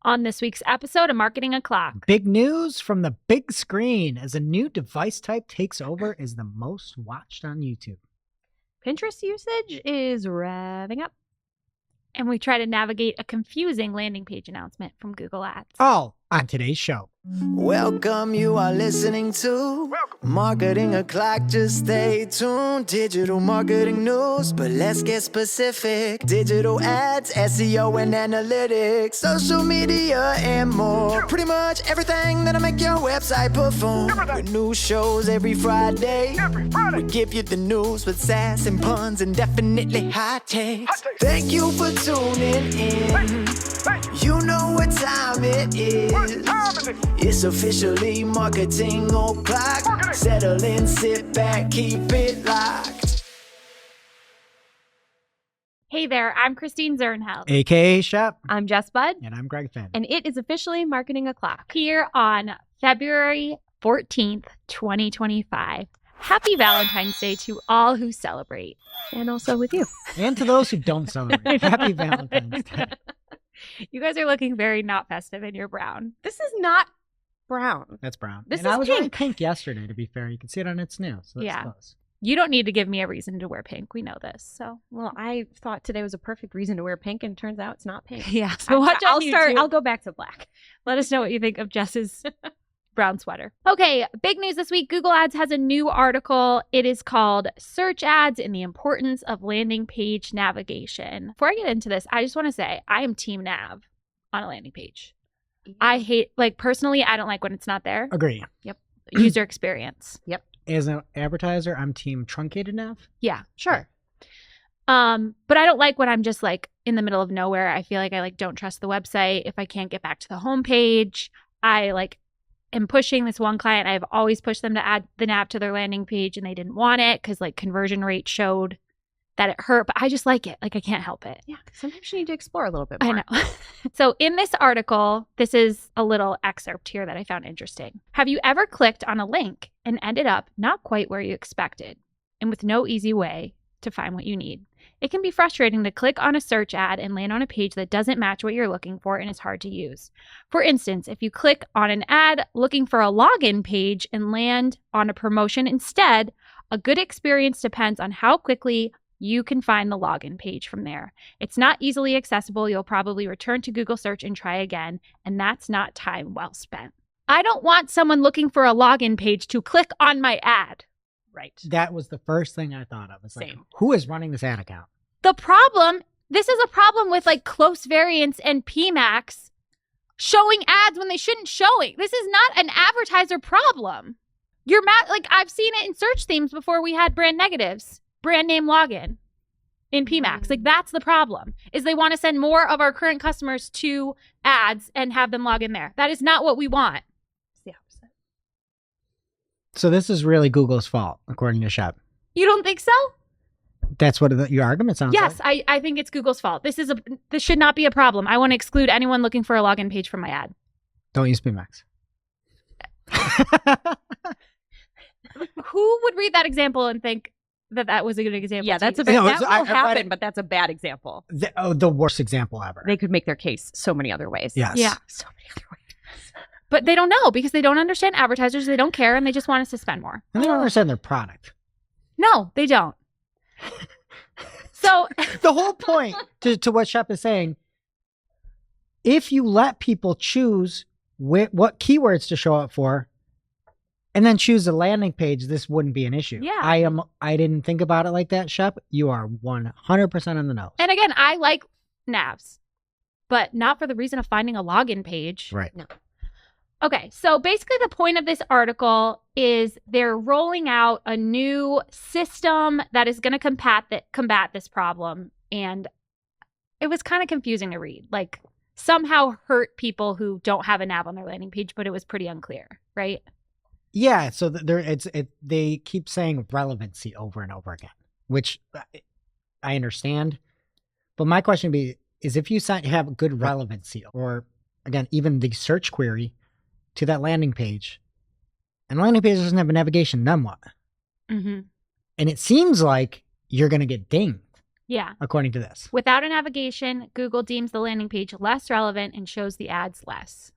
On this week's episode of Marketing O'Clock. Big news from the big screen as a new device type takes over as the most watched on YouTube. Pinterest usage is revving up. And we try to navigate a confusing landing page announcement from Google Ads. All on today's show. Welcome, you are listening to Marketing O'Clock. Just stay tuned. Digital marketing news, but let's get specific. Digital ads, SEO and analytics, social media and more. Pretty much everything that'll make your website perform. With new shows every Friday. We give you the news with sass and puns and definitely hot takes. Thank you for tuning in. You know what time it is. It's officially Marketing O'Clock. Settle in, sit back, keep it locked. Hey there, I'm Christine Zernheld. AKA Shep. I'm Jess Budd. And I'm Greg Finn. And it is officially Marketing O'Clock. Here on February 14th, 2025. Happy Valentine's Day to all who celebrate. And also with you. And to those who don't celebrate. Happy Valentine's Day. You guys are looking very not festive in your brown. This is not brown. That's brown. This and is I was wearing pink. pink yesterday, to be fair. You can see it on its new. So that's Yeah. close. You don't need to give me a reason to wear pink. We know this. So Well, I thought today was a perfect reason to wear pink, and it turns out it's not pink. yeah. So watch I'll on start. YouTube. I'll go back to black. Let us know what you think of Jess's brown sweater. Okay, big news this week. Google Ads has a new article. It is called Search Ads and the Importance of Landing Page Navigation. Before I get into this, I just want to say I am team nav on a landing page. I hate, personally, I don't like when it's not there. Agree. User experience. As an advertiser, I'm team truncated nav. Yeah, sure. But I don't like when I'm just in the middle of nowhere. I feel like I don't trust the website. If I can't get back to the homepage, I am pushing this one client. I've always pushed them to add the nav to their landing page and they didn't want it because conversion rate showed that it hurt, but I just like it. I can't help it. Yeah, sometimes you need to explore a little bit more. I know. So in this article, this is a little excerpt here that I found interesting. Have you ever clicked on a link and ended up not quite where you expected and with no easy way to find what you need? It can be frustrating to click on a search ad and land on a page that doesn't match what you're looking for and is hard to use. For instance, if you click on an ad looking for a login page and land on a promotion instead, a good experience depends on how quickly you can find the login page from there. It's not easily accessible. You'll probably return to Google search and try again, and that's not time well spent. I don't want someone looking for a login page to click on my ad. Right. That was the first thing I thought of. It's Same. Who is running this ad account? This is a problem with close variants and PMAX showing ads when they shouldn't showing. This is not an advertiser problem. I've seen it in search themes before we had brand negatives. Brand name login in PMAX. That's the problem, is they want to send more of our current customers to ads and have them log in there. That is not what we want. It's the opposite. So this is really Google's fault, according to Shep. You don't think so? That's what your argument sounds Yes, like. I think it's Google's fault. This should not be a problem. I want to exclude anyone looking for a login page from my ad. Don't use PMAX. Who would read that example and think that was a good example? Yeah, to that's a use? bad, No, that it's- will I read happen, it. but that's a bad example. The worst example ever. They could make their case so many other ways. Yes. Yeah. So many other ways. But they don't know because they don't understand advertisers. They don't care and they just want us to spend more. And they don't understand their product. No, they don't. So The whole point to what Shep is saying, if you let people choose what keywords to show up for, and then choose a landing page, this wouldn't be an issue. Yeah. I didn't think about it like that, Shep. You are 100% on the nose. And again, I like navs, but not for the reason of finding a login page. Right. No. Okay, so basically the point of this article is they're rolling out a new system that is going to combat this problem. And it was kind of confusing to read. Somehow hurt people who don't have a nav on their landing page, but it was pretty unclear, right? Yeah, so they keep saying relevancy over and over again, which I understand. But my question would be, is if you have good relevancy, or again, even the search query to that landing page, and the landing page doesn't have a navigation, then what? Mm-hmm. And it seems like you're going to get dinged Yeah. according to this. Without a navigation, Google deems the landing page less relevant and shows the ads less.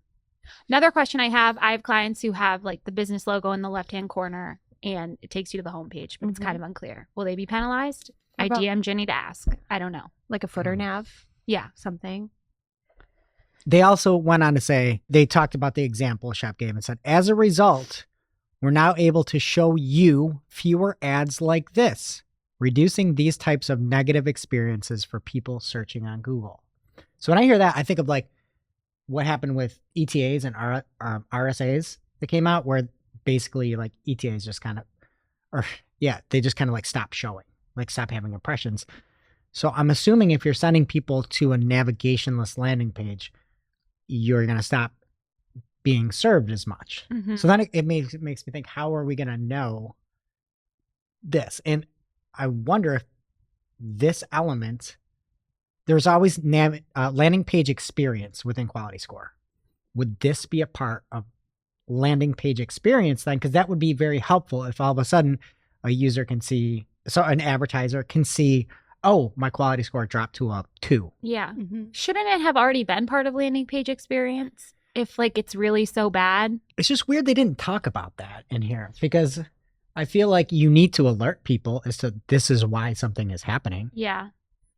Another question I have clients who have like the business logo in the left-hand corner and it takes you to the homepage, but it's kind of unclear. Will they be penalized? I DM Jenny to ask. I don't know. Like a footer nav, Yeah. something. They also went on to say, they talked about the example Shep gave and said, as a result, we're now able to show you fewer ads like this, reducing these types of negative experiences for people searching on Google. So when I hear that, I think of like what happened with ETAs and RSAs that came out, where basically like ETAs just kind of, they just kind of like stop showing, like stop having impressions. So I'm assuming if you're sending people to a navigationless landing page, you're going to stop being served as much. Mhm. So then it makes me think, how are we going to know this? And I wonder if this element, there's always landing page experience within quality score. Would this be a part of landing page experience then? Because that would be very helpful if all of a sudden a user can see, so an advertiser can see, oh, my quality score dropped to a 2. Yeah. Shouldn't it have already been part of landing page experience if like it's really so bad? It's just weird they didn't talk about that in here, because I feel like you need to alert people as to this is why something is happening. Yeah.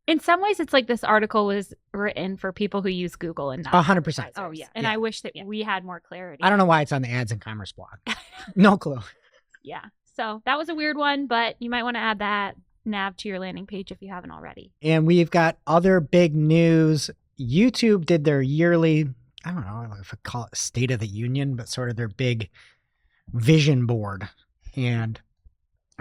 In some ways, it's like this article was written for people who use Google and not 100%. advertisers. Oh, yeah. And I wish that we had more clarity. I don't know why it's on the ads and commerce blog. No clue. Yeah. So that was a weird one, but you might want to add that nav to your landing page if you haven't already. And we've got other big news. YouTube did their yearly, I don't know if I call it State of the Union, but sort of their big vision board. And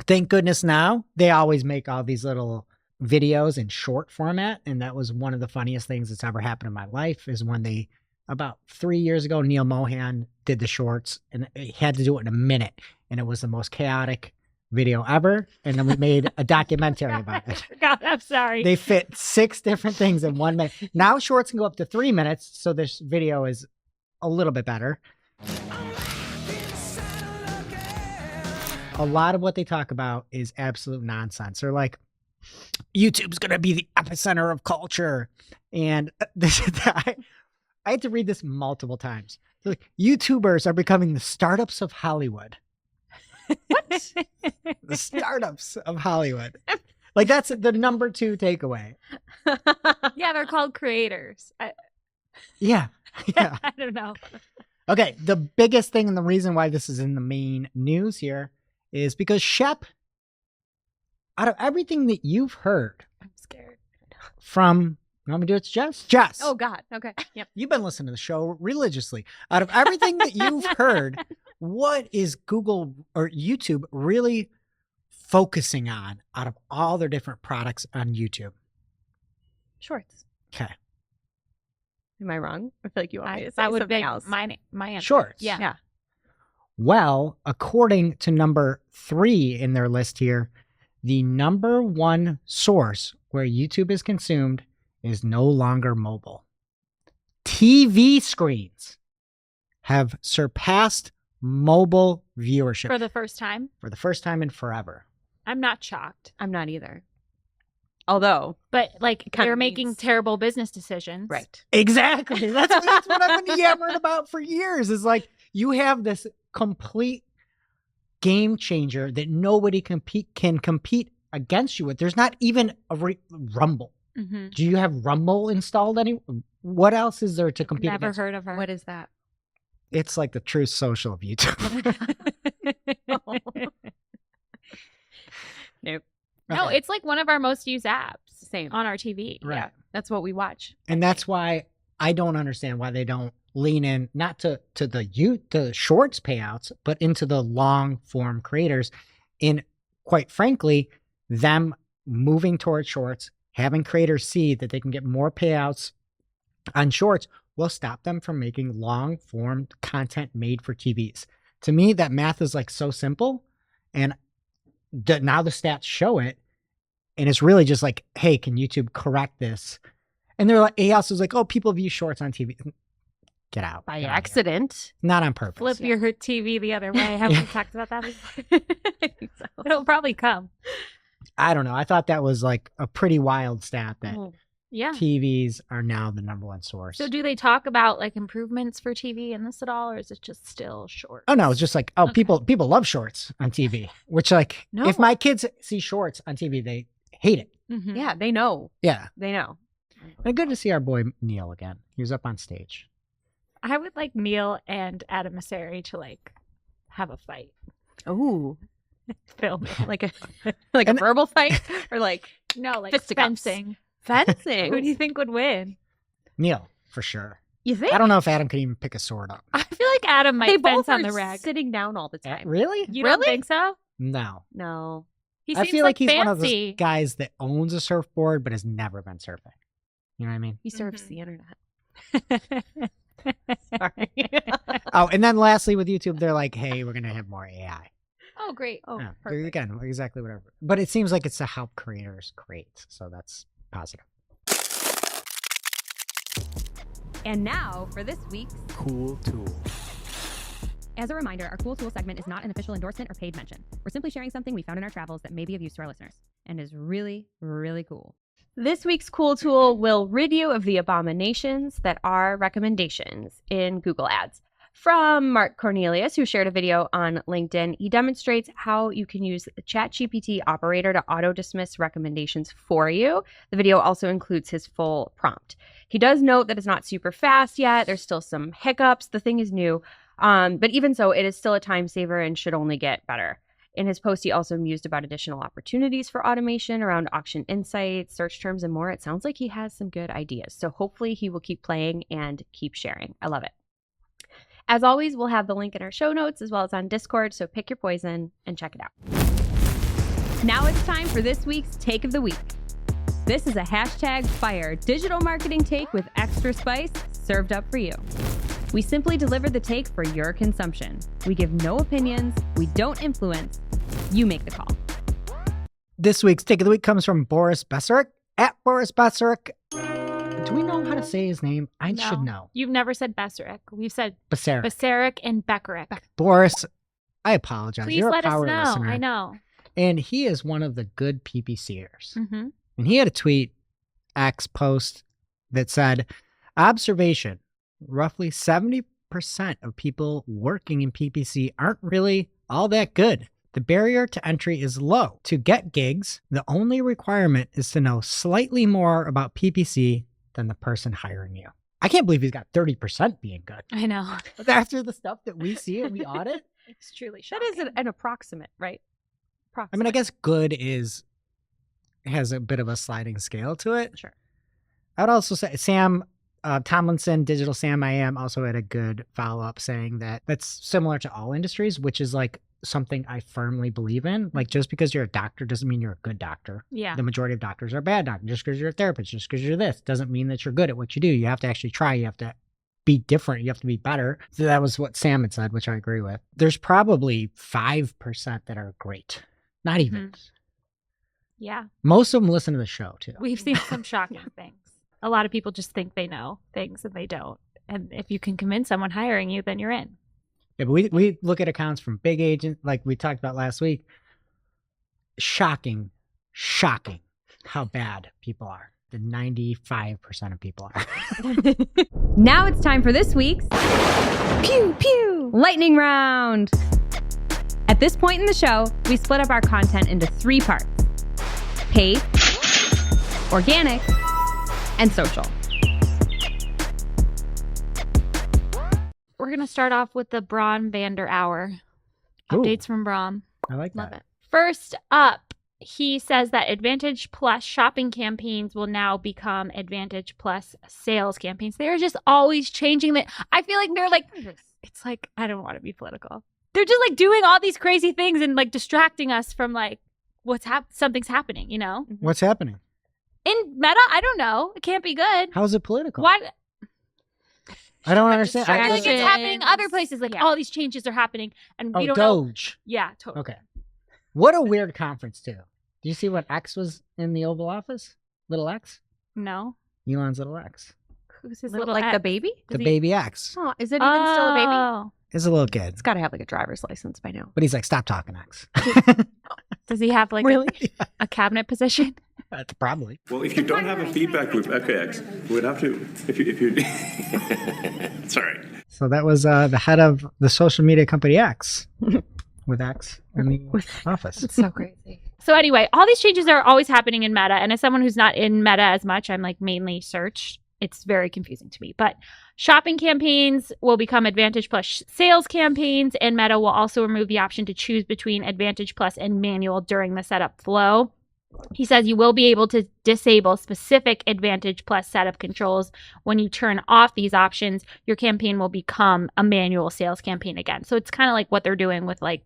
thank goodness now they always make all these little videos in short format. And that was one of the funniest things that's ever happened in my life, is when they, about 3 years ago, Neil Mohan did the shorts, and he had to do it in a minute. And it was the most chaotic video ever. And then we made a documentary about it. God, I'm sorry. They fit 6 different things in 1 minute. Now shorts can go up to 3 minutes. So this video is a little bit better. A lot of what they talk about is absolute nonsense. They're like, YouTube's going to be the epicenter of culture. And this, I had to read this multiple times. They're like, YouTubers are becoming the startups of Hollywood. What? The startups of Hollywood. Like, that's the number 2 takeaway. Yeah, they're called creators. Yeah. Yeah. I don't know. Okay. The biggest thing and the reason why this is in the main news here is because Shep, out of everything that you've heard I'm scared. from, you want me to do it to Jess? Jess. Oh, God. Okay. Yep. You've been listening to the show religiously. Out of everything that you've heard, what is Google or YouTube really focusing on out of all their different products on YouTube? Shorts. Okay. Am I wrong? I feel like you want me to say That would something be else. my answer. Shorts. Yeah. Yeah. Well, according to number 3 in their list here, the number 1 source where YouTube is consumed is no longer mobile. TV screens have surpassed mobile viewership For the first time. for the first time in forever. I'm not shocked. I'm not either. Although, But like kind they're of making means- terrible business decisions. right. Exactly. That's what I've been yammering about for years. Is like, you have this complete game changer that nobody can compete against you with. There's not even a Rumble. Mm-hmm. Do you have Rumble installed? What else is there to compete Never against? heard of her. What is that? It's like the Truth Social of YouTube. Nope. No, Okay. it's like one of our most used apps Same. on our TV. Right. Yeah. That's what we watch. And that's why I don't understand why they don't lean in, not to the shorts payouts, but into the long form creators. And quite frankly, them moving towards shorts, having creators see that they can get more payouts on shorts, will stop them from making long form content made for TVs. To me, that math is like so simple. And now the stats show it. And it's really just like, hey, can YouTube correct this? And they're like, he also was like, oh, people view shorts on TV. Get out. By Get out of here. accident. Not on purpose. Flip your TV the other way. Haven't we talked about that before? I think so. It'll probably come. I don't know. I thought that was like a pretty wild stat that Yeah. TVs are now the number one source. So do they talk about like improvements for TV in this at all, or is it just still short? Oh no, it's just like Okay. people love shorts on TV, which like No. if my kids see shorts on TV, they hate it. Mhm. Yeah, they know. Yeah. They know. And good to see our boy Neil again. He was up on stage. I would like Neil and Adam Mosseri to like have a fight. Ooh, Film it. like a And- verbal fight or like No, like Fisticuffs. fencing. fencing. Who do you think would win? Neil, for sure. You think? I don't know if Adam could even pick a sword up. I feel like Adam might They fence both on are the rag. sitting down all the time. Really? You don't Really? think so? No. No. He I seems feel like he's fancy. one of those guys that owns a surfboard but has never been surfing. You know what I mean? He surfs Mhm. the internet. Sorry. Oh, and then lastly with YouTube, they're like, hey, we're going to have more AI. Oh, great. Oh, Yeah, perfect. again, exactly whatever. But it seems like it's to help creators create. So that's positive. And now for this week's Cool tool. As a reminder, our Cool Tool segment is not an official endorsement or paid mention. We're simply sharing something we found in our travels that may be of use to our listeners and is really, really cool. This week's Cool Tool will rid you of the abominations that are recommendations in Google Ads. From Mark Cornelius, who shared a video on LinkedIn, he demonstrates how you can use the ChatGPT operator to auto-dismiss recommendations for you. The video also includes his full prompt. He does note that it's not super fast yet. There's still some hiccups. The thing is new. But even so, it is still a time saver and should only get better. In his post, he also mused about additional opportunities for automation around auction insights, search terms, and more. It sounds like he has some good ideas. So hopefully he will keep playing and keep sharing. I love it. As always, we'll have the link in our show notes as well as on Discord. So pick your poison and check it out. Now it's time for this week's Take of the Week. This is a #fire digital marketing take with extra spice served up for you. We simply deliver the take for your consumption. We give no opinions. We don't influence. You make the call. This week's Take of the Week comes from Boris Besserik. At Boris Besserik. Do we know how to say his name? I should know. You've never said Besserik. We've said Besserik. Besserik and Beckerick. Boris, I apologize. Please You're let a us power know. listener. I know. And he is one of the good PPCers. Mm-hmm. And he had a tweet, X post, that said, observation, roughly 70% of people working in PPC aren't really all that good. The barrier to entry is low. To get gigs, the only requirement is to know slightly more about PPC than the person hiring you. I can't believe he's got 30% being good. I know. After the stuff that we see and we audit, It's truly That shocking. is an approximate, right? I mean, I guess good has a bit of a sliding scale to it. Sure. I would also say Sam Tomlinson, Digital Sam I Am, also had a good follow-up saying that that's similar to all industries, which is like something I firmly believe in. Like just because you're a doctor doesn't mean you're a good doctor. Yeah. The majority of doctors are bad doctors. Just because you're a therapist, just because you're this, doesn't mean that you're good at what you do. You have to actually try. You have to be different. You have to be better. So that was what Sam had said, which I agree with. There's probably 5% that are great. Not even. Yeah. Most of them listen to the show too. We've seen some shocking things. A lot of people just think they know things and they don't. And if you can convince someone hiring you, then you're in. Yeah, but we look at accounts from big agents, like we talked about last week. Shocking how bad people are. The 95% of people are. Now it's time for this week's Pew Pew Lightning Round. At this point in the show, we split up our content into 3 parts: paid, organic, and social. We're going to start off with the Braun Vander Hour. Ooh. Updates from Braun. I like Love that. it. First up, he says that Advantage Plus shopping campaigns will now become Advantage Plus sales campaigns. They're just always changing that. I feel like they're like, it's like, I don't want to be political. They're just like doing all these crazy things and like distracting us from like something's happening, you know? What's happening? In Meta, I don't know. It can't be good. How's it political? Why? I don't understand. I feel like it's Distractions. happening other places. Like Yeah. all these changes are happening, and we Oh, don't know. Doge. Yeah, totally. Okay. What a weird conference too. Do you see what X was in the Oval Office? Little X? No, Elon's little X. who's his Little, little like the X? baby? Does The he- baby X. Oh, is it even still a baby? Oh. Is a little kid. It's got to have like a driver's license by now. But he's like, stop talking, X. Does he have like Really? a cabinet position? Probably. Well, if you don't have a feedback loop, X, we would have to, if you, it's all right. So that was the head of the social media company X, with X in the office. It's so crazy. So anyway, all these changes are always happening in Meta. And as someone who's not in Meta as much, I'm like mainly search. It's very confusing to me. But shopping campaigns will become Advantage Plus sales campaigns, and Meta will also remove the option to choose between Advantage Plus and manual during the setup flow. He says you will be able to disable specific Advantage Plus setup controls. When you turn off these options, your campaign will become a manual sales campaign again. So it's kind of like what they're doing with like,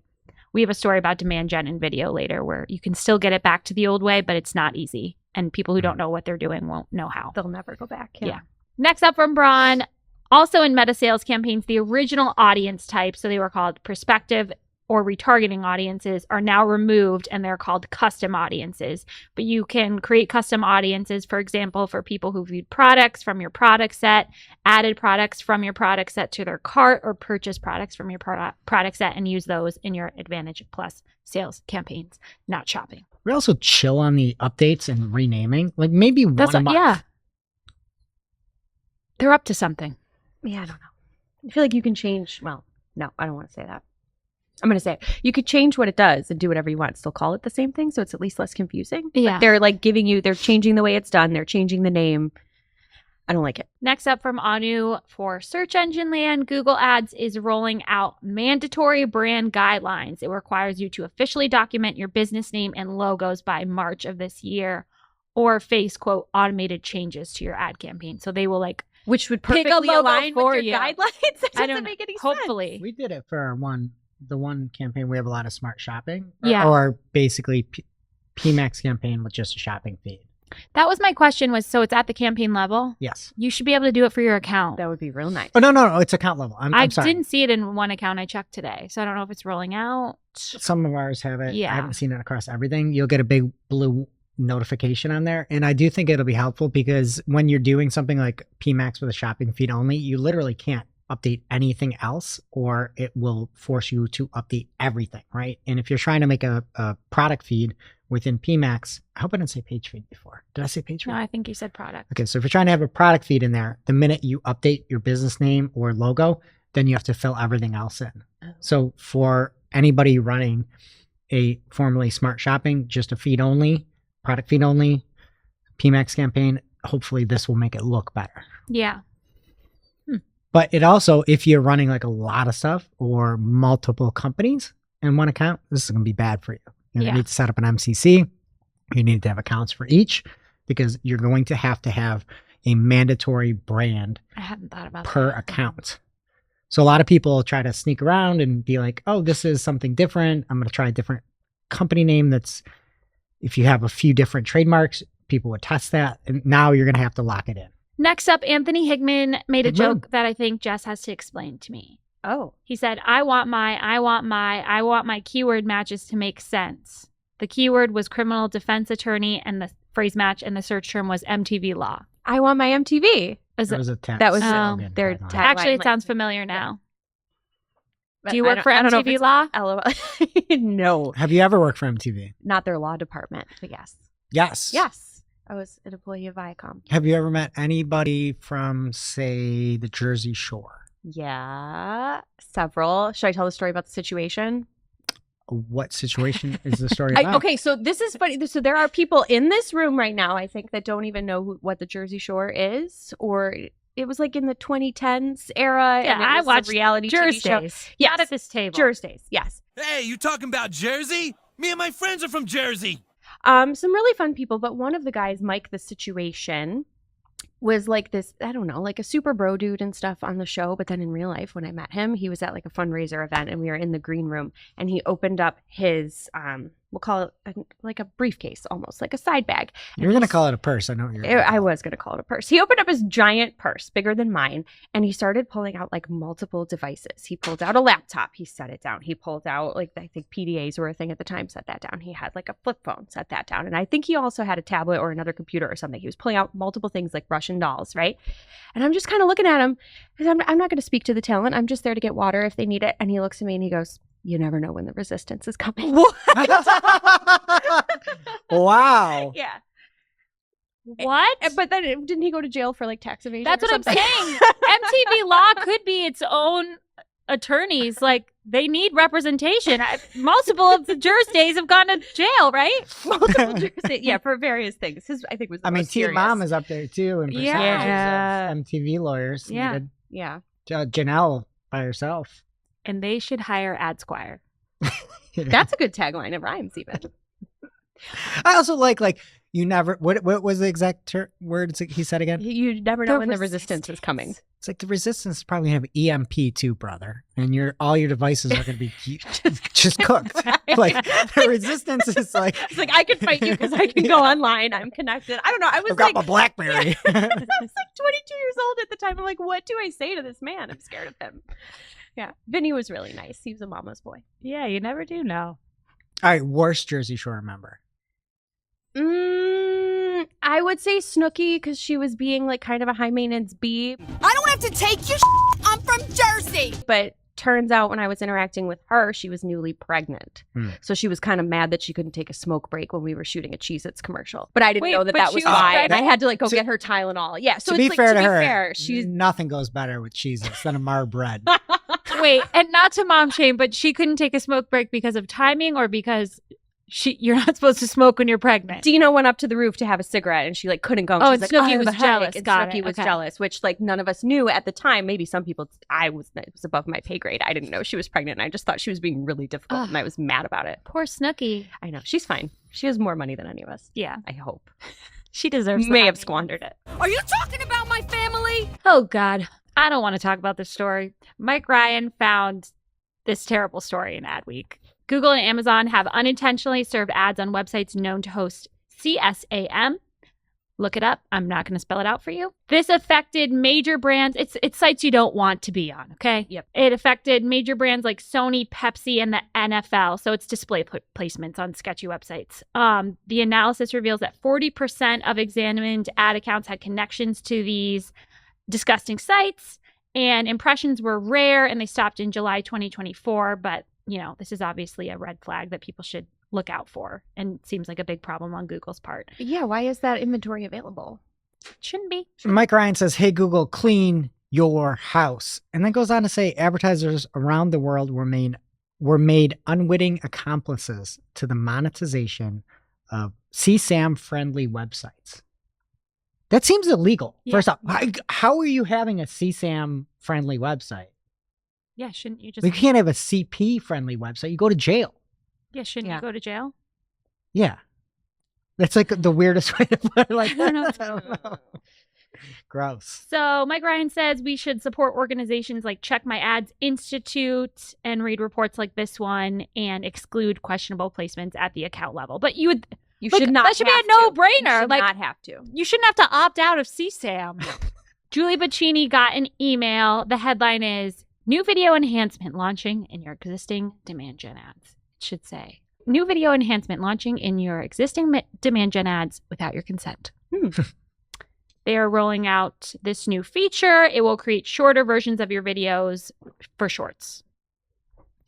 we have a story about demand gen in video later where you can still get it back to the old way, but it's not easy. And people who don't know what they're doing won't know how. They'll never go back. Yeah. Next up from Braun, also in Meta sales campaigns, the original audience type, so they were called prospective or retargeting audiences, are now removed and they're called custom audiences. But you can create custom audiences, for example, for people who viewed products from your product set, added products from your product set to their cart, or purchase products from your product set and use those in your Advantage Plus sales campaigns, not shopping. We also chill on the updates and renaming. Like maybe That's one month. yeah. They're up to something. Yeah, I don't know. I feel like you can change. Well, no, I don't want to say that. I'm going to say it. You could change what it does and do whatever you want. Still call it the same thing, so it's at least less confusing. Yeah. But they're like they're changing the way it's done. They're changing the name. I don't like it. Next up from Anu for search engine land, Google Ads is rolling out mandatory brand guidelines. It requires you to officially document your business name and logos by March of this year, or face, quote, automated changes to your ad campaign. So they will like Which would pick a perfectly logo align for with you. your guidelines. That I doesn't don't make any sense. hopefully. We did it for our the one campaign. We have a lot of smart shopping. Yeah. Or basically PMAX campaign with just a shopping feed. That was my question was, so it's at the campaign level? Yes. You should be able to do it for your account. That would be real nice. Oh, no. It's account level. I'm sorry. didn't see it in one account I checked today, so I don't know if it's rolling out. Some of ours have it. Yeah. I haven't seen it across everything. You'll get a big blue notification on there. And I do think it'll be helpful because when you're doing something like PMAX with a shopping feed only, you literally can't update anything else or it will force you to update everything, right? And if you're trying to make a product feed within PMAX, I hope I didn't say page feed before. Did I say page feed? No, I think you said product. Okay, so if you're trying to have a product feed in there, the minute you update your business name or logo, then you have to fill everything else in. So for anybody running a formerly smart shopping, just a feed only, product feed only, PMAX campaign, hopefully this will make it look better. Yeah. But it also, if you're running like a lot of stuff or multiple companies in one account, this is going to be bad for you. You're going to need to set up an MCC. You need to have accounts for each because you're going to have a mandatory brand I hadn't thought about per that. account. So a lot of people try to sneak around and be like, oh, this is something different. I'm going to try a different company name that's, if you have a few different trademarks, people would test that. And now you're going to have to lock it in. Next up, Anthony Higman made a Higman. joke that I think Jess has to explain to me. Oh. He said, I want my keyword matches to make sense. The keyword was criminal defense attorney and the phrase match and the search term was MTV law. I want my MTV. Is it- That was a test. That was slogan their guideline. tag- Actually, Right, it like- sounds familiar now. But Do you I work don't- for I don't know if MTV it's law? LOL. No, Have you ever worked for MTV? not their law department, but yes. Yes. Yes. I was an employee of Viacom. Have you ever met anybody from, say, the Jersey Shore? Yeah, several. Should I tell the story about the situation? What situation is the story about? Okay, so this is funny. So there are people in this room right now, I think, that don't even know what the Jersey Shore is, or it was like in the 2010s era. Yeah, and it I was a watched reality TV show. Jersey's. Yes. Not at this table. Jersey's, yes. Hey, you talking about Jersey? Me and my friends are from Jersey. Some really fun people, but one of the guys, Mike the Situation, was like this, I don't know, like a super bro dude and stuff on the show. But then in real life, when I met him, he was at like a fundraiser event and we were in the green room and he opened up his, we'll call it like a briefcase, almost like a side bag. And You're going to he's- call it a purse. I know what you're gonna I call it. was going to call it a purse. He opened up his giant purse, bigger than mine, and he started pulling out like multiple devices. He pulled out a laptop, he set it down. He pulled out like, I think PDAs were a thing at the time, set that down. He had like a flip phone, set that down. And I think he also had a tablet or another computer or something. He was pulling out multiple things like Russian dolls, right? And I'm just kind of looking at him because I'm not going to speak to the talent. I'm just there to get water if they need it. And he looks at me and he goes, You never know when the resistance is coming. Wow. Yeah. What? But then didn't he go to jail for like tax evasion? That's or what I'm something? saying. MTV Law could be its own attorneys. Like, they need representation. Multiple of the Thursdays have gone to jail, right? Multiple jurisdictions. Yeah, for various things. His, I think, was. The I mean, most Teen serious. Mom is up there too, and Yeah. of MTV lawyers. Yeah. needed. Yeah. Janelle by herself. And they should hire AdSquire. That's a good tagline. It rhymes even. I also like you never. What was the exact word he said again? You never know when the resistance is coming. It's like the resistance is probably gonna have EMP too, brother, and all your devices are gonna be just cooked. Like the resistance is like It's like, I can fight you because I can go online. I'm connected. I don't know. I was I've got like, my BlackBerry. I was like 22 years old at the time. I'm like, what do I say to this man? I'm scared of him. Yeah. Vinny was really nice. He was a mama's boy. Yeah, you never do know. All right, worst Jersey Shore member. I would say Snooki because she was being like kind of a high maintenance bee. I don't have to take your I'm from Jersey. But turns out when I was interacting with her, she was newly pregnant. So she was kind of mad that she couldn't take a smoke break when we were shooting a Cheez-Its commercial. But I didn't Wait, know that but that she was was why. And I pregnant? had to like go get her Tylenol. Yeah. So to it's be like, fair to to be her, fair, she's nothing goes better with Cheez-Its than a Mar bread. Wait, and not to mom shame, but she couldn't take a smoke break because of timing or because you're not supposed to smoke when you're pregnant. Dino went up to the roof to have a cigarette and she like couldn't go. Oh, She's and like, Snooki I have was a headache. jealous. And Got Snooki it. was Okay. jealous, which like none of us knew at the time. Maybe some people, it was above my pay grade. I didn't know she was pregnant. And I just thought she was being really difficult and I was mad about it. Poor Snooki. I know. She's fine. She has more money than any of us. Yeah, I hope. she deserves. May the have money. squandered it. Are you talking about my family? Oh God, I don't want to talk about this story. Mike Ryan found this terrible story in Adweek. Google and Amazon have unintentionally served ads on websites known to host CSAM. Look it up. I'm not going to spell it out for you. This affected major brands. It's sites you don't want to be on, okay? Yep. It affected major brands like Sony, Pepsi, and the NFL. So it's display placements on sketchy websites. The analysis reveals that 40% of examined ad accounts had connections to these disgusting sites, and impressions were rare, and they stopped in July 2024. But, this is obviously a red flag that people should look out for, and seems like a big problem on Google's part. Yeah. Why is that inventory available? Shouldn't be. Mike Ryan says, "Hey Google, clean your house," and then goes on to say advertisers around the world were made unwitting accomplices to the monetization of CSAM friendly websites. That seems illegal. Yeah. First off, how are you having a CSAM friendly website? Yeah, shouldn't you just? You can't have a CP friendly website. You go to jail. Yeah, shouldn't you go to jail? Yeah. That's like the weirdest way to put it. Like, I don't know. I don't know. Gross. So Mike Ryan says we should support organizations like Check My Ads Institute and read reports like this one and exclude questionable placements at the account level. But you should not. That should be a have to. no-brainer. You should Like, not have to. you shouldn't have to opt out of CSAM. Julie Bacchini got an email. The headline is "New video enhancement launching in your existing demand gen ads." It should say "New video enhancement launching in your existing demand gen ads without your consent." They are rolling out this new feature. It will create shorter versions of your videos for shorts.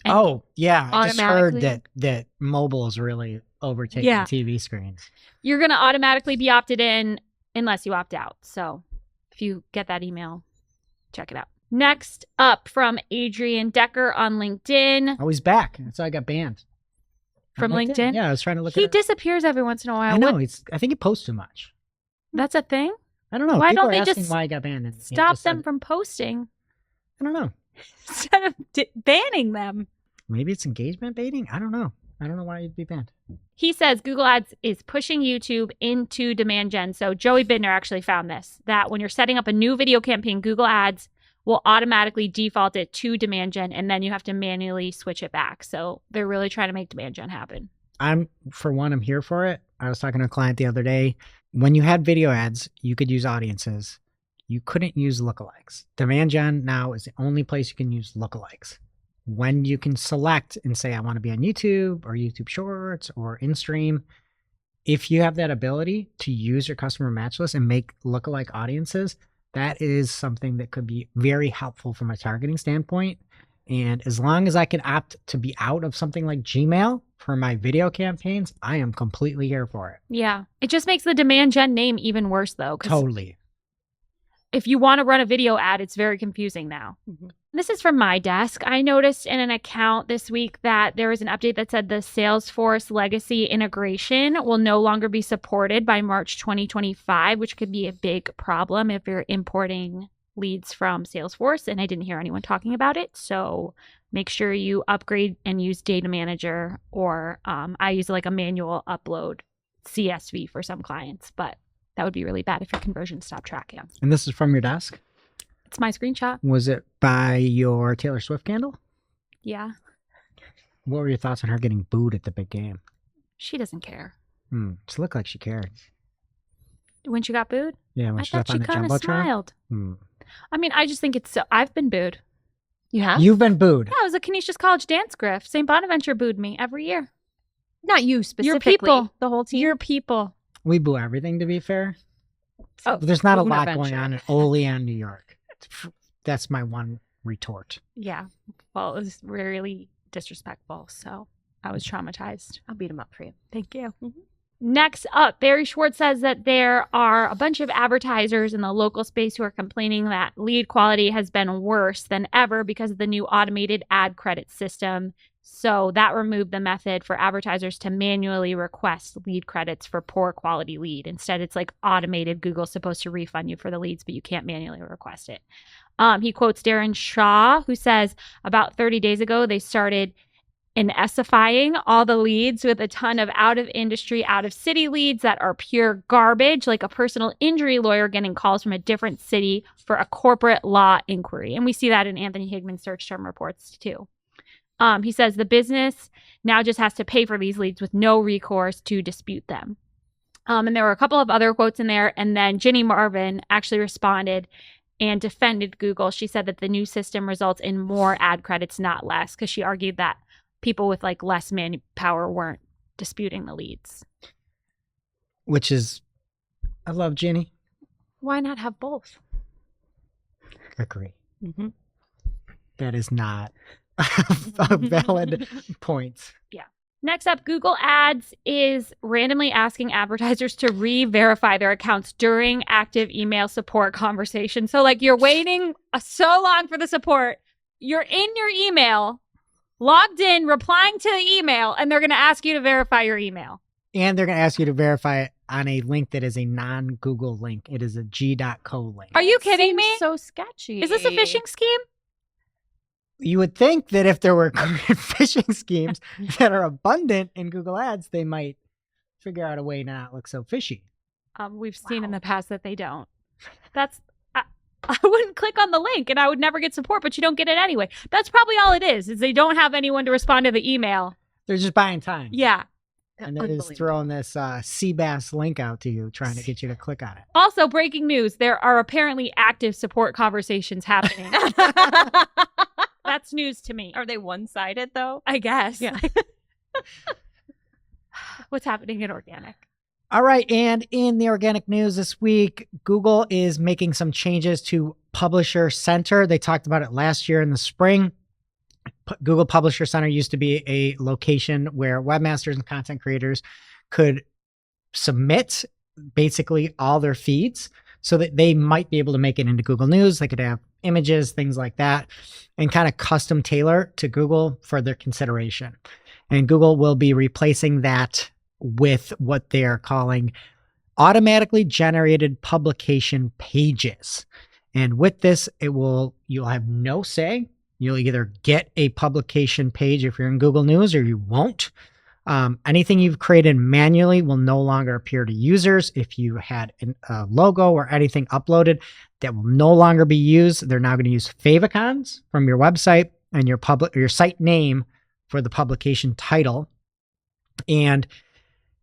And Oh, yeah. I just heard automatically- that mobile is really overtaking Yeah. TV screens. You're going to automatically be opted in unless you opt out. So if you get that email, check it out. Next up from Adrian Decker on LinkedIn. Oh, he's back. That's how I got banned. From On LinkedIn? Yeah, I was trying to look He at it. disappears every once in a while. I know. What- I think he posts too much. That's a thing? I don't know. Why People don't are they asking just why I got banned. And he Stop just them said- from posting I don't know. instead of banning them. Maybe it's engagement baiting. I don't know. I don't know why you'd be banned. He says Google Ads is pushing YouTube into demand gen. So Joey Bidner actually found this, that when you're setting up a new video campaign, Google Ads will automatically default it to demand gen, and then you have to manually switch it back. So they're really trying to make demand gen happen. I'm here for it. I was talking to a client the other day. When you had video ads, you could use audiences. You couldn't use lookalikes. Demand gen now is the only place you can use lookalikes. When you can select and say, I want to be on YouTube or YouTube Shorts or InStream, if you have that ability to use your customer match list and make lookalike audiences, that is something that could be very helpful from a targeting standpoint. And as long as I can opt to be out of something like Gmail for my video campaigns, I am completely here for it. Yeah. It just makes the demand gen name even worse, though. 'Cause Totally. if you want to run a video ad, it's very confusing now. Mhm. This is from my desk. I noticed in an account this week that there was an update that said the Salesforce legacy integration will no longer be supported by March 2025, which could be a big problem if you're importing leads from Salesforce. And I didn't hear anyone talking about it. So make sure you upgrade and use Data Manager, or I use like a manual upload CSV for some clients, but that would be really bad if your conversions stop tracking. And this is from your desk? It's my screenshot. Was it by your Taylor Swift candle? Yeah. What were your thoughts on her getting booed at the big game? She doesn't care. She looked like she cared. When she got booed? Yeah, when I she thought up on she the kind of Jumbotron. smiled. Hmm. I mean, I just think it's so... I've been booed. You have? You've been booed. Yeah, I was a Canisius College dance griff. St. Bonaventure booed me every year. Not you specifically. people. The whole team. Your people. We boo everything, to be fair. Oh, But there's not a lot Bonaventure. going on in Olean, New York. That's my one retort. Yeah. Well, it was really disrespectful, so I was traumatized. I'll beat him up for you. Thank you. Next up, Barry Schwartz says that there are a bunch of advertisers in the local space who are complaining that lead quality has been worse than ever because of the new automated ad credit system. So that removed the method for advertisers to manually request lead credits for poor quality lead. Instead, it's like automated. Google's supposed to refund you for the leads, but you can't manually request it. He quotes Darren Shaw, who says about 30 days ago, they started NSifying all the leads with a ton of out-of-industry, out-of-city leads that are pure garbage, like a personal injury lawyer getting calls from a different city for a corporate law inquiry. And we see that in Anthony Higman's search term reports, too. He says the business now just has to pay for these leads with no recourse to dispute them. And there were a couple of other quotes in there. And then Ginny Marvin actually responded and defended Google. She said that the new system results in more ad credits, not less, because she argued that people with like less manpower weren't disputing the leads. Which is, I love Ginny. Why not have both? Agree. Mm-hmm. That is not a valid point. Yeah. Next up, Google Ads is randomly asking advertisers to re-verify their accounts during active email support conversations. So like you're waiting so long for the support, you're in your email, logged in, replying to the email, and they're going to ask you to verify your email. And they're going to ask you to verify it on a link that is a non-Google link. It is a g.co link. Are you kidding me? So sketchy. Is this a phishing scheme? You would think that if there were phishing schemes that are abundant in Google Ads, they might figure out a way to not look so fishy. We've seen in the past that they don't. I wouldn't click on the link and I would never get support, but you don't get it anyway. That's probably all it is they don't have anyone to respond to the email. They're just buying time. Yeah. And they're just throwing this Seabass link out to you, trying to get you to click on it. Also, breaking news, there are apparently active support conversations happening. That's news to me. Are they one-sided though? I guess. Yeah. What's happening in organic? All right. And in the organic news this week, Google is making some changes to Publisher Center. They talked about it last year in the spring. Google Publisher Center used to be a location where webmasters and content creators could submit basically all their feeds so that they might be able to make it into Google News. They could have images, things like that, and kind of custom tailor to Google for their consideration. And Google will be replacing that with what they are calling automatically generated publication pages. And with this, you'll have no say. You'll either get a publication page if you're in Google News or you won't. Anything you've created manually will no longer appear to users. If you had a logo or anything uploaded, that will no longer be used. They're now going to use favicons from your website and your site name for the publication title. And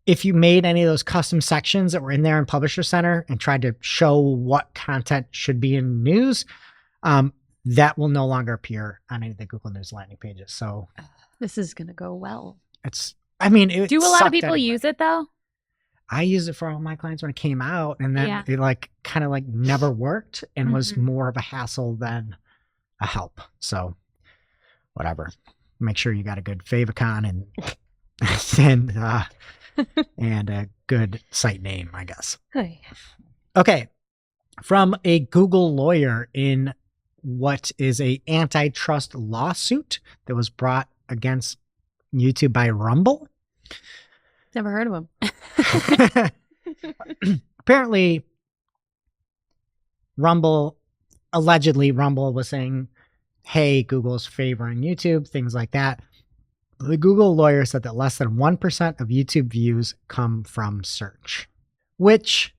if you made any of those custom sections that were in there in Publisher Center and tried to show what content should be in news, that will no longer appear on any of the Google News landing pages. So This is going to go well. Do a lot of people use it though? I used it for all my clients when it came out, and then it kind of never worked and was more of a hassle than a help. So whatever. Make sure you got a good favicon and a good site name, I guess. Okay. From a Google lawyer in what is a antitrust lawsuit that was brought against YouTube by Rumble. Never heard of him. Apparently, allegedly Rumble was saying, hey, Google's favoring YouTube, things like that. The Google lawyer said that less than 1% of YouTube views come from search, which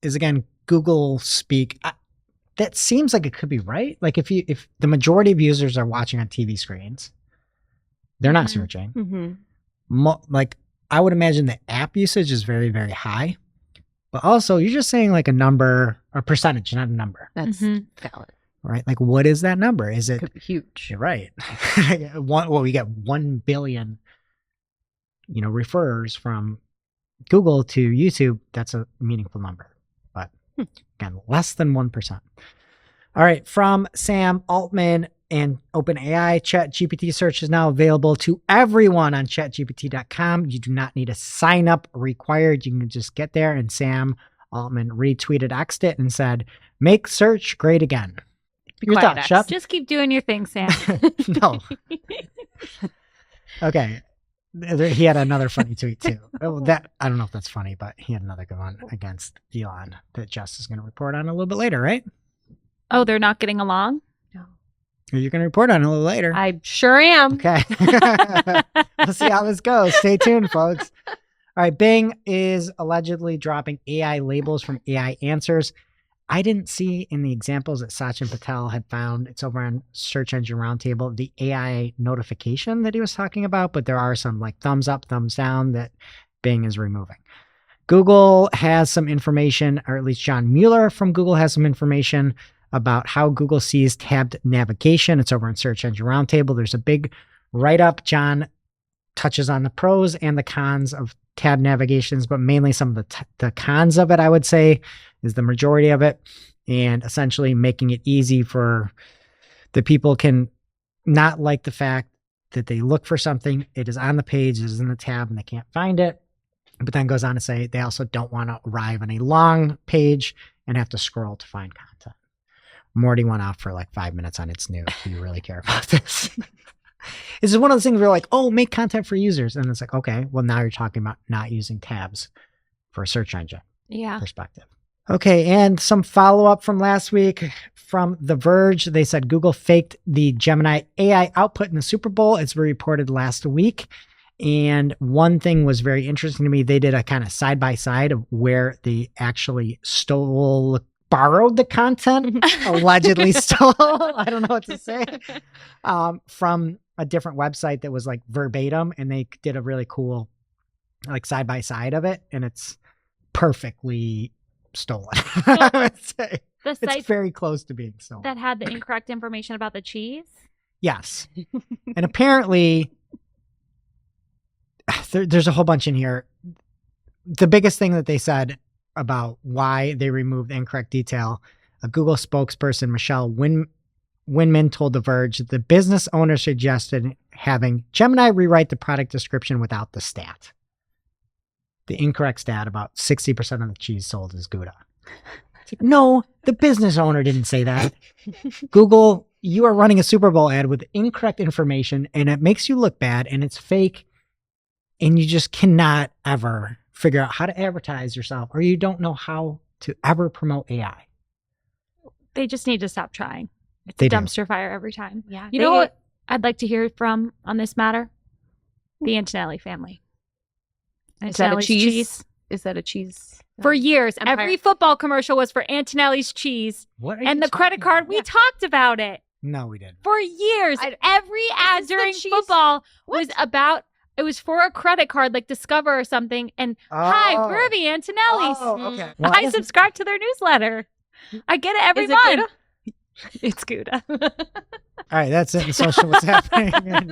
is, again, Google speak. That seems like it could be right. Like if the majority of users are watching on TV screens, they're not searching. Like I would imagine the app usage is very, very high. But also, you're just saying like a number or percentage, not a number. That's valid. Right? Like, what is that number? Is it Could be huge? You're right. We get 1 billion, referrers from Google to YouTube. That's a meaningful number. But again, less than 1%. All right. From Sam Altman and OpenAI, ChatGPT search is now available to everyone on chatgpt.com. You do not need a sign up required. You can just get there. And Sam Altman retweeted X'd it and said, make search great again. Your thoughts, Shep? Just keep doing your thing, Sam. No. Okay. He had another funny tweet too. I don't know if that's funny, but he had another good one against Elon that Jess is going to report on a little bit later, right? Oh, they're not getting along? You're going to report on it a little later. I sure am. Okay. We'll see how this goes. Stay tuned, folks. All right. Bing is allegedly dropping AI labels from AI answers. I didn't see in the examples that Sachin Patel had found, it's over on Search Engine Roundtable, the AI notification that he was talking about, but there are some like thumbs up, thumbs down that Bing is removing. Google has some information, or at least John Mueller from Google has some information about how Google sees tabbed navigation. It's over on Search Engine Roundtable. There's a big write-up. John touches on the pros and the cons of tab navigations, but mainly some of the cons of it, I would say, is the majority of it. And essentially making it easy for the people can not like the fact that they look for something, it is on the page, it is in the tab, and they can't find it. But then goes on to say they also don't want to arrive on a long page and have to scroll to find content. Morty went off for like 5 minutes on its new. Do you really care about this? This is one of those things where you're like, oh, make content for users. And it's like, okay, well, now you're talking about not using tabs for a search engine perspective. Okay, and some follow-up from last week from The Verge. They said Google faked the Gemini AI output in the Super Bowl, as we reported last week. And one thing was very interesting to me. They did a kind of side-by-side of where they actually borrowed the content, allegedly stole, I don't know what to say, from a different website that was like verbatim. And they did a really cool like side-by-side of it. And it's perfectly stolen. I would say it's very close to being stolen. That had the incorrect information about the cheese? Yes. And apparently there's a whole bunch in here. The biggest thing that they said about why they removed the incorrect detail, a Google spokesperson, Michelle Winman, told The Verge that the business owner suggested having Gemini rewrite the product description without the stat. The incorrect stat about 60% of the cheese sold is Gouda. No, the business owner didn't say that. Google, you are running a Super Bowl ad with incorrect information and it makes you look bad and it's fake and you just cannot ever figure out how to advertise yourself, or you don't know how to ever promote AI. They just need to stop trying. It's They a do. dumpster fire every time. Yeah. You know what I'd like to hear from on this matter? The Antonelli family. Is that a Antonelli's cheese? Is that a cheese? For years, Empire. every football commercial was for Antonelli's cheese. What are And you the credit talking card, about? we talked about it No, we didn't. for years. Every ad Is the during cheese- football was about, it was for a credit card like Discover or something. And hi, Oh. we're the Antonellis. Oh, okay. Well, I subscribe to their newsletter. I get it every Is it month. Gouda? It's Gouda. All right, that's it in social. What's happening?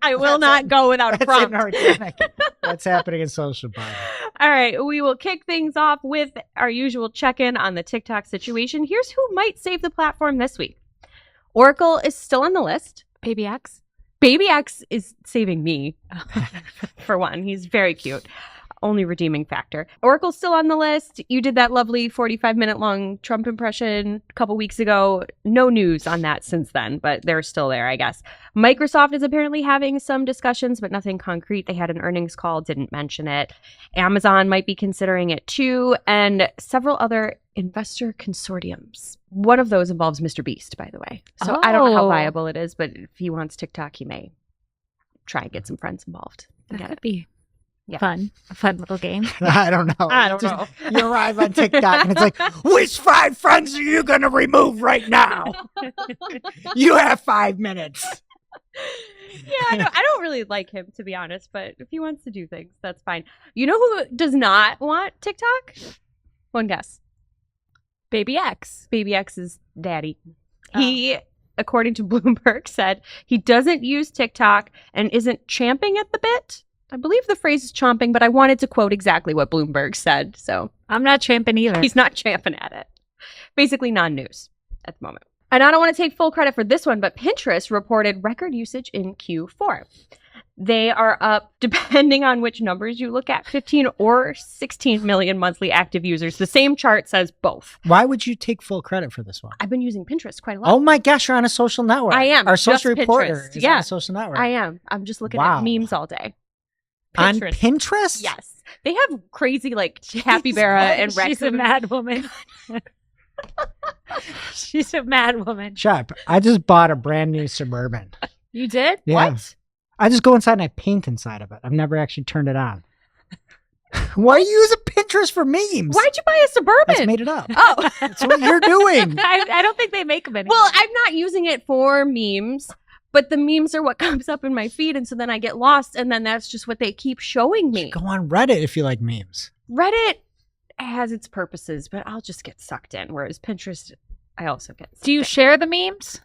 I will not go without a That's prompt. inorganic. What's happening in social, Bob? All right, we will kick things off with our usual check-in on the TikTok situation. Here's who might save the platform this week. Oracle is still on the list. Baby X. Baby X is saving me, for one. He's very cute. Only redeeming factor. Oracle's still on the list. You did that lovely 45-minute long Trump impression a couple weeks ago. No news on that since then, but they're still there, I guess. Microsoft is apparently having some discussions, but nothing concrete. They had an earnings call, didn't mention it. Amazon might be considering it too, and several other investor consortiums. One of those involves Mr. Beast, by the way. So I don't know how viable it is, but if he wants TikTok, he may try and get some friends involved. That would be Yeah. fun. A fun little game. I don't know. I don't know. You arrive on TikTok and it's like, which 5 friends are you going to remove right now? You have 5 minutes. Yeah, no, I don't really like him, to be honest, but if he wants to do things, that's fine. You know who does not want TikTok? One guess. Baby X. Baby X's daddy. He, according to Bloomberg, said he doesn't use TikTok and isn't champing at the bit. I believe the phrase is chomping, but I wanted to quote exactly what Bloomberg said, so I'm not champing either. he's not champing at it. Basically non-news at the moment. And I don't want to take full credit for this one, but Pinterest reported record usage in Q4. They are up, depending on which numbers you look at, 15 or 16 million monthly active users. The same chart says both. Why would you take full credit for this one? I've been using Pinterest quite a lot. Oh my gosh, you're on a social network. I am. Our just social reporter Pinterest. is Yeah, on a social network. I am. I'm just looking Wow. at memes all day. On Pinterest? Yes. They have crazy, like, capybara and raccoon. She's a mad woman. She's a mad woman. Shut up. I just bought a brand new Suburban. You did? Yeah. What? I just go inside and I paint inside of it. I've never actually turned it on. Why are you using Pinterest for memes? Why'd you buy a I Suburban? just made it up. Oh. That's what you're doing. I don't think they make them anymore. Well, I'm not using it for memes, but the memes are what comes up in my feed, and so then I get lost, and then that's just what they keep showing me. Go on Reddit if you like memes. Reddit has its purposes, but I'll just get sucked in, whereas Pinterest, I also get sucked Do you in. share the memes?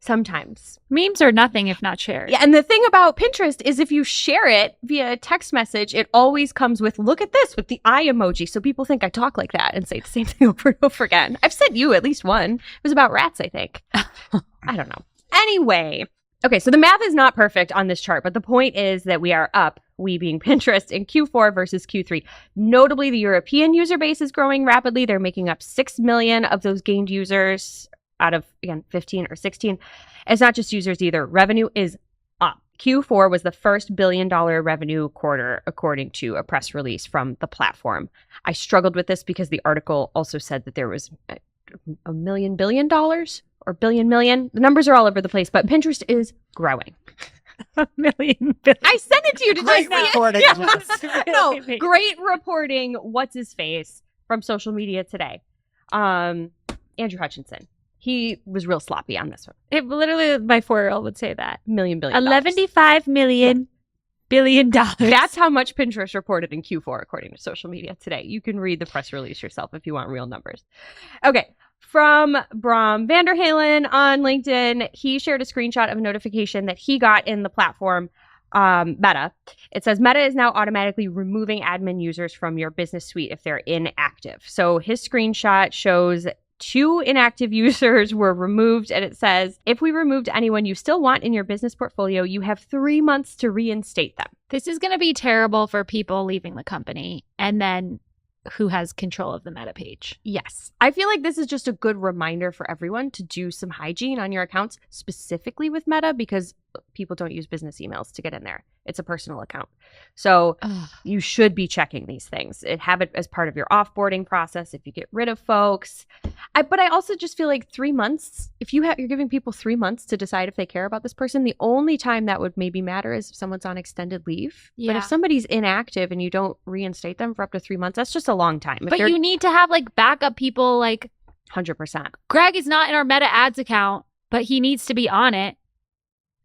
Sometimes. Memes are nothing if not shared. Yeah, and the thing about Pinterest is if you share it via text message, it always comes with, look at this, with the eye emoji. So people think I talk like that and say the same thing over and over again. I've sent you at least one. It was about rats, I think. I don't know. Anyway. Okay, so the math is not perfect on this chart, but the point is that we are up, we being Pinterest, in Q4 versus Q3. Notably, the European user base is growing rapidly. They're making up 6 million of those gained users out of, again, 15 or 16. It's not just users either. Revenue is up. Q4 was the first $1 billion revenue quarter, according to a press release from the platform. I struggled with this because the article also said that there was $1 million billion or billion. The numbers are all over the place, but Pinterest is growing. $1 million billion. I sent it to you. Did you Great see it? reporting. Yeah. No, Really? great reporting. What's his face from social media today? Andrew Hutchinson. He was real sloppy on this one. It literally, my 4-year-old would say that. $1 billion. $11.5 million billion dollars. That's how much Pinterest reported in Q4, according to social media today. You can read the press release yourself if you want real numbers. Okay. From Bram Vanderhalen on LinkedIn, he shared a screenshot of a notification that he got in the platform Meta. It says Meta is now automatically removing admin users from your business suite if they're inactive. So his screenshot shows 2 inactive users were removed, and it says, if we removed anyone you still want in your business portfolio, you have 3 months to reinstate them. This is going to be terrible for people leaving the company and then who has control of the Meta page. Yes. I feel like this is just a good reminder for everyone to do some hygiene on your accounts, specifically with Meta, because people don't use business emails to get in there. It's a personal account. So you should be checking these things. Have it as part of your offboarding process if you get rid of folks. But I also just feel like 3 months, if you're giving people 3 months to decide if they care about this person, the only time that would maybe matter is if someone's on extended leave. Yeah. But if somebody's inactive and you don't reinstate them for up to 3 months, that's just a long time. But you need to have like backup people. Like 100%. Greg is not in our Meta ads account, but he needs to be on it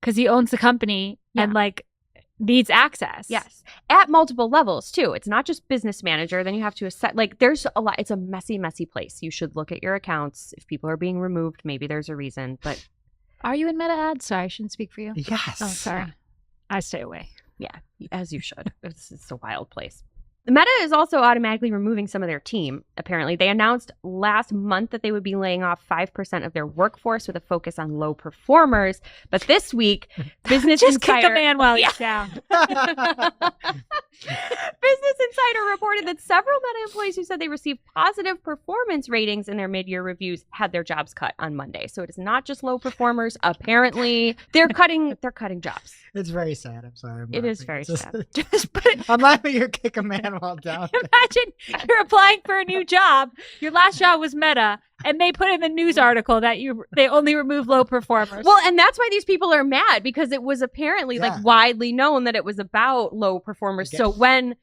because he owns the company and like needs access. Yes. At multiple levels too. It's not just business manager. Then you have to assess, like there's a lot. It's a messy place. You should look at your accounts. If people are being removed, maybe there's a reason, but. Are you in Meta ads? Sorry, I shouldn't speak for you. Yes. Oh, sorry. I stay away. Yeah, as you should. It's a wild place. Meta is also automatically removing some of their team, apparently. They announced last month that they would be laying off 5% of their workforce with a focus on low performers. But this week, Business Just Insider... kick a man while he's down. Business Insider reported that several Meta employees who said they received positive performance ratings in their mid-year reviews had their jobs cut on Monday. So it is not just low performers. Apparently, they're cutting jobs. It's very sad. I'm sorry. It is very sad. Just put it, I'm laughing. You're kick a man while down. imagine you're applying for a new job. Your last job was Meta, and they put in the news article that they only remove low performers. Well, and that's why these people are mad, because it was apparently Yeah. like widely known that it was about low performers. Okay. So when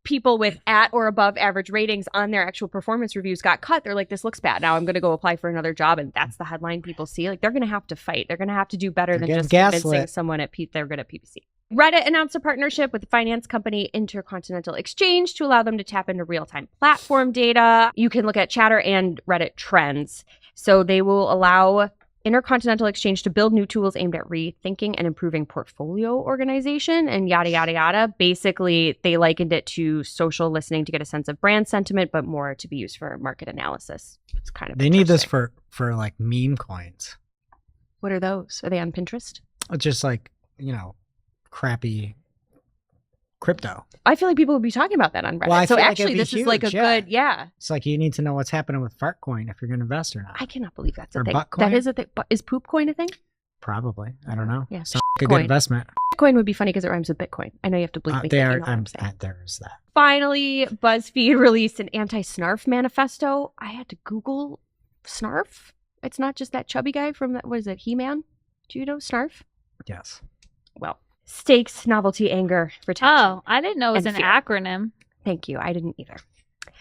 people with at or above average ratings on their actual performance reviews got cut, they're like, this looks bad. Now I'm going to go apply for another job. And that's the headline people see. Like, they're going to have to fight. They're going to have to do better They're than getting just convincing gaslit. someone they're good at PPC. Reddit announced a partnership with the finance company Intercontinental Exchange to allow them to tap into real-time platform data. You can look at Chatter and Reddit trends. So they will allow Intercontinental Exchange to build new tools aimed at rethinking and improving portfolio organization and yada, yada, yada. Basically, they likened it to social listening to get a sense of brand sentiment, but more to be used for market analysis. It's kind of They need this interesting. for like meme coins. What are those? Are they on Pinterest? It's just like, crappy crypto. I feel like people would be talking about that on Reddit. Well, I So feel like actually, it'd be this is like a huge, yeah. good, yeah. It's like you need to know what's happening with Fartcoin if you're going to invest or not. I cannot believe that's a Or thing. Buttcoin? That is a thing. Is poop coin a thing? Probably. I don't know. Yeah. Sounds like a Coin. good investment. Bitcoin would be funny because it rhymes with Bitcoin. I know you have to bleep me. They but are. you know what I'm saying. There's that. Finally, BuzzFeed released an anti-snarf manifesto. I had to Google snarf. It's not just that chubby guy from that. What is it? He-Man? Do you know snarf? Yes. Well, stakes, novelty, anger, retention. Oh, I didn't know it was And an fear. acronym. Thank you. I didn't either.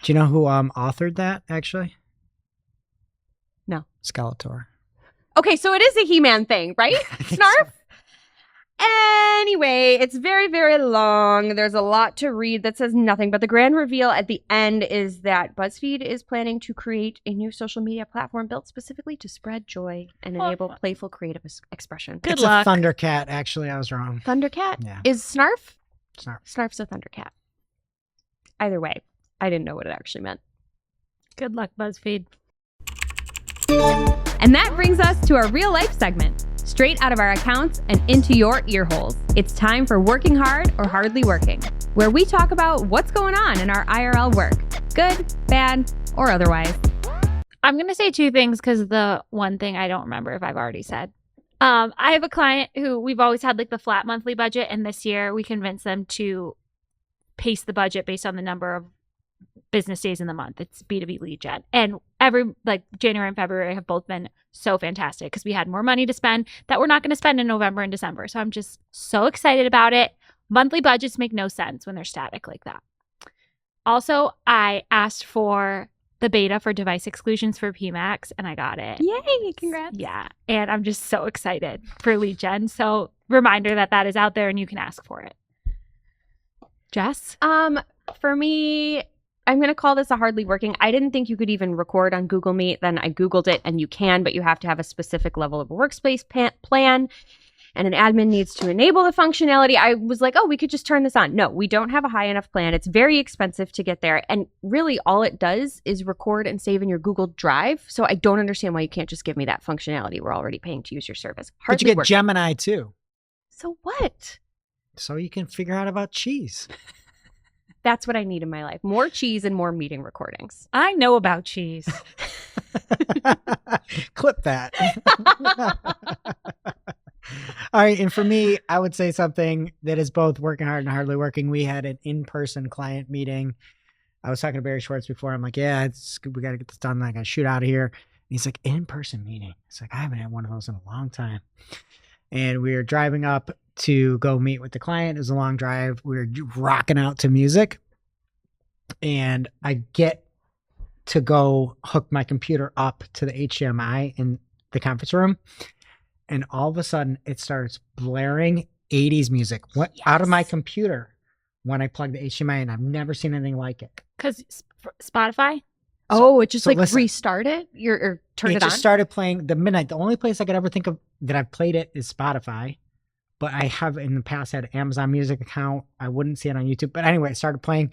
Do you know who authored that actually? No. Skeletor. Okay, so it is a He-Man thing, right? I think Snarf? so. Anyway, it's very, very long. There's a lot to read that says nothing, but the grand reveal at the end is that BuzzFeed is planning to create a new social media platform built specifically to spread joy and enable playful creative expression. Good It's luck. a Thundercat. Actually, I was wrong. Thundercat? Yeah. Is Snarf? Snarf. Snarf's a Thundercat. Either way, I didn't know what it actually meant. Good luck, BuzzFeed. And that brings us to our real life segment, straight out of our accounts and into your ear holes. It's time for Working Hard or Hardly Working, where we talk about what's going on in our IRL work, good, bad, or otherwise. I'm going to say two things because the one thing I don't remember if I've already said. I have a client who we've always had like the flat monthly budget, and this year we convinced them to pace the budget based on the number of business days in the month. It's B2B lead gen. And January and February have both been so fantastic because we had more money to spend that we're not going to spend in November and December. So I'm just so excited about it. Monthly budgets make no sense when they're static like that. Also, I asked for the beta for device exclusions for PMAX and I got it. Yay, congrats. Yeah. And I'm just so excited for lead gen. So reminder that is out there and you can ask for it. Jess? For me, I'm going to call this a hardly working. I didn't think you could even record on Google Meet. Then I Googled it and you can, but you have to have a specific level of a workspace plan and an admin needs to enable the functionality. I was like, oh, we could just turn this on. No, we don't have a high enough plan. It's very expensive to get there. And really all it does is record and save in your Google Drive. So I don't understand why you can't just give me that functionality. We're already paying to use your service. But Hardly you get working. Gemini too, So what? so you can figure out about cheese. That's what I need in my life. More cheese and more meeting recordings. I know about cheese. Clip that. All right. And for me, I would say something that is both working hard and hardly working. We had an in-person client meeting. I was talking to Barry Schwartz before. I'm like, yeah, we got to get this done. I got to shoot out of here. And he's like, in-person meeting. It's like, I haven't had one of those in a long time. And we were driving up to go meet with the client. It was a long drive. We were rocking out to music. And I get to go hook my computer up to the HDMI in the conference room. And all of a sudden, it starts blaring 80s music went out of my computer when I plugged the HDMI in. I've never seen anything like it. Because Spotify? Oh, it just so like listen. restart it? Or turn it on? Just started playing the midnight. The only place I could ever think of that I've played it is Spotify. but I have in the past had Amazon Music account. I wouldn't see it on YouTube. But anyway, I started playing,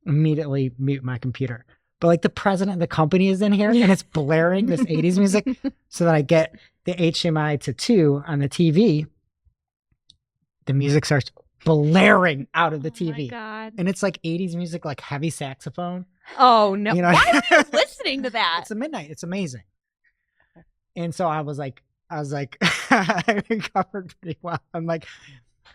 immediately mute my computer. But like the president of the company is in here and it's blaring this 80s music so that I get the HDMI to 2 on the TV. The music starts blaring out of the Oh my TV. God. And it's like 80s music, like heavy saxophone. Oh no! You know? Why am I listening to that? It's a midnight. It's amazing. And so I was like, I recovered pretty well. I'm like,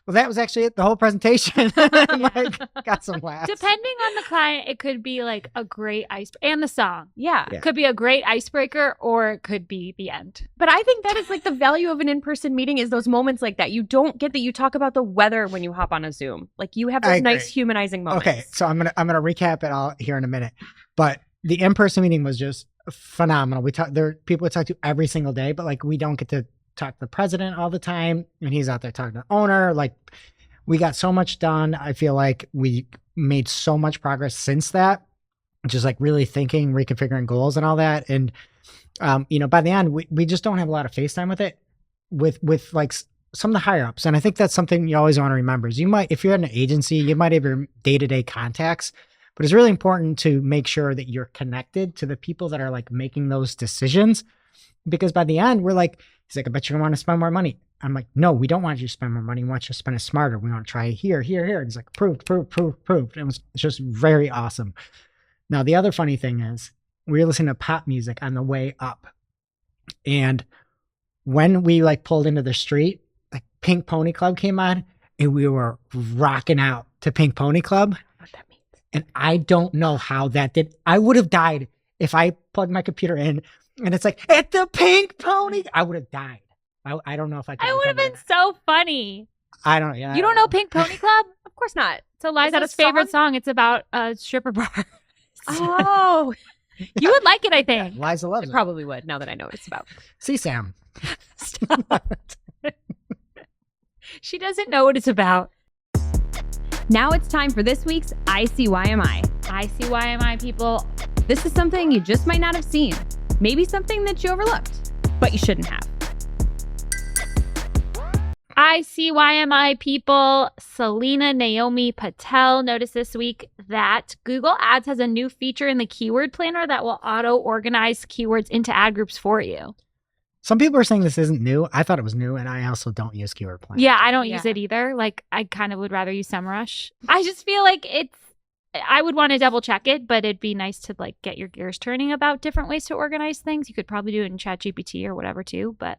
well, that was actually it, the whole presentation. Like, got some laughs. Depending on the client, it could be like a great ice and the song. Yeah. Yeah. It could be a great icebreaker or it could be the end. But I think that is like the value of an in-person meeting is those moments like that. You don't get that you talk about the weather when you hop on a Zoom. Like you have I those agree. nice humanizing moments. Okay, so I'm gonna recap it all here in a minute. But the in-person meeting was just phenomenal. There are people we talk to every single day, but like we don't get to talk to the president all the time, and he's out there talking to the owner. Like we got so much done. I feel like we made so much progress since that. Just like really thinking, reconfiguring goals and all that. And by the end, we just don't have a lot of FaceTime with it, with like some of the higher ups. And I think that's something you always want to remember is you might, if you're at an agency, you might have your day-to-day contacts, but it's really important to make sure that you're connected to the people that are like making those decisions. Because by the end, we're like, he's like, I bet you're gonna want to spend more money. I'm like, no, we don't want you to spend more money. We want you to spend it smarter. We want to try here. And he's like, approved. It was just very awesome. Now, the other funny thing is we were listening to pop music on the way up. And when we like pulled into the street, like Pink Pony Club came on and we were rocking out to Pink Pony Club. What that means. And I don't know how that did. I would have died if I plugged my computer in and it's like, at the Pink Pony. I would have died. I don't know if I could. It would have been so funny. I don't know. Yeah, You don't know Pink Pony Club? Of course not. It's Eliza's favorite song. It's about a stripper bar. Oh, You would like it, I think. Liza loves I it. probably would now that I know what it's about. See, Sam. She doesn't know what it's about. Now it's time for this week's ICYMI. ICYMI people. This is something you just might not have seen. Maybe something that you overlooked, but you shouldn't have. ICYMI people, Selena Naomi Patel noticed this week that Google Ads has a new feature in the keyword planner that will auto-organize keywords into ad groups for you. Some people are saying this isn't new. I thought it was new, and I also don't use keyword planner. Yeah, I don't use Yeah. it either. Like, I kind of would rather use SEMrush. I just feel like I would want to double check it, but it'd be nice to like get your gears turning about different ways to organize things. You could probably do it in ChatGPT or whatever too, but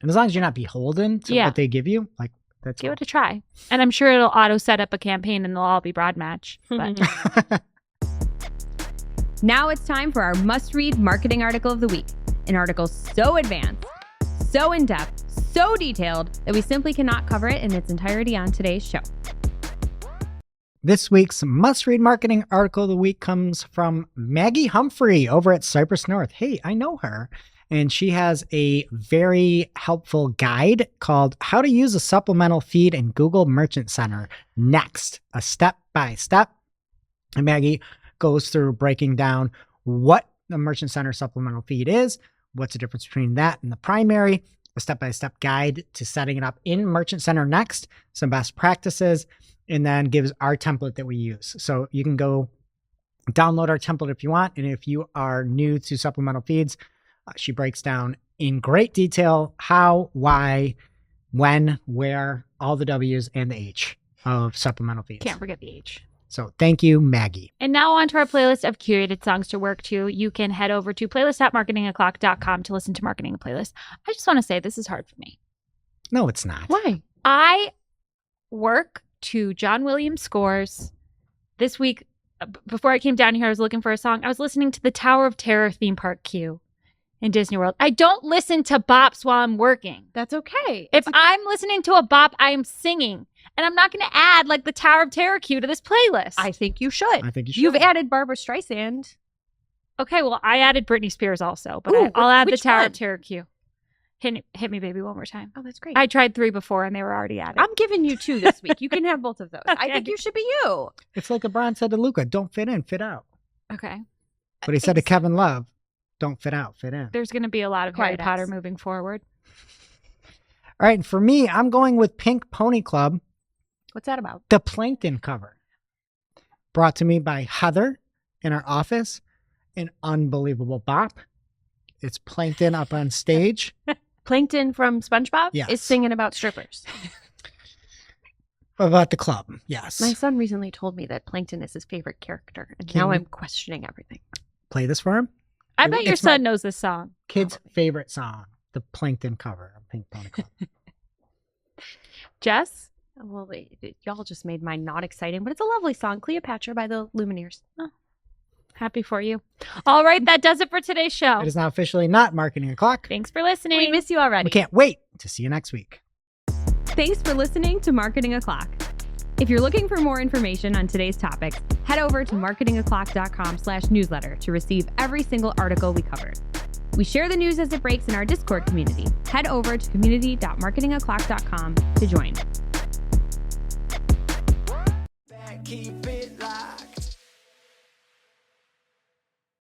And as long as you're not beholden to Yeah. what they give you, like that's give it a try. And I'm sure it'll auto set up a campaign and they'll all be broad match. But Now it's time for our must-read marketing article of the week. An article so advanced, so in-depth, so detailed that we simply cannot cover it in its entirety on today's show. This week's must-read marketing article of the week comes from Maggie Humphrey over at Cypress North. Hey, I know her. And she has a very helpful guide called How to Use a Supplemental Feed in Google Merchant Center Next, a step-by-step. And Maggie goes through breaking down what the Merchant Center supplemental feed is, what's the difference between that and the primary, a step-by-step guide to setting it up in Merchant Center Next, some best practices, and then gives our template that we use. So you can go download our template if you want. And if you are new to supplemental feeds, she breaks down in great detail how, why, when, where, all the W's and the H of supplemental feeds. can't forget the H. So thank you, Maggie. And now on to our playlist of curated songs to work to. You can head over to playlist.marketingoclock.com to listen to Marketing a Playlist. I just want to say this is hard for me. No, it's not. Why? I work to John Williams scores. This week, before I came down here, I was looking for a song. I was listening to the Tower of Terror theme park cue in Disney World. I don't listen to bops while I'm working. That's okay. If I'm listening to a bop, I am singing. And I'm not going to add like the Tower of Terror cue to this playlist. I think you should. I think you should. You've added Barbara Streisand. Okay, well, I added Britney Spears also, but Ooh, I'll add the which Tower one? of Terror cue. Hit me, baby, one more time. Oh, that's great. I tried 3 before and they were already added. I'm giving you 2 this week. You can have both of those. I Okay. think you should be you. It's like LeBron said to Luca, don't fit in, fit out. Okay. But he said to Kevin Love, don't fit out, fit in. There's going to be a lot of Quiet Harry Potter ass. moving forward. All right, and for me, I'm going with Pink Pony Club, What's that about? the Plankton cover. Brought to me by Heather in our office. An unbelievable bop. It's Plankton up on stage. Plankton from SpongeBob Yes. is singing about strippers. About the club, yes. My son recently told me that Plankton is his favorite character, and Can now you- I'm questioning everything. Play this for him. I bet your It's my son knows this song. kid's favorite song, the Plankton cover of Pink Pony Club. Jess? Well, y'all just made mine not exciting, but it's a lovely song, Cleopatra by the Lumineers. Happy for you. All right, that does it for today's show. It is now officially not Marketing O'Clock. Thanks for listening. We miss you already. We can't wait to see you next week. Thanks for listening to Marketing O'Clock. If you're looking for more information on today's topics, head over to marketingoclock.com/newsletter to receive every single article we covered. We share the news as it breaks in our Discord community. Head over to community.marketingoclock.com to join. Keep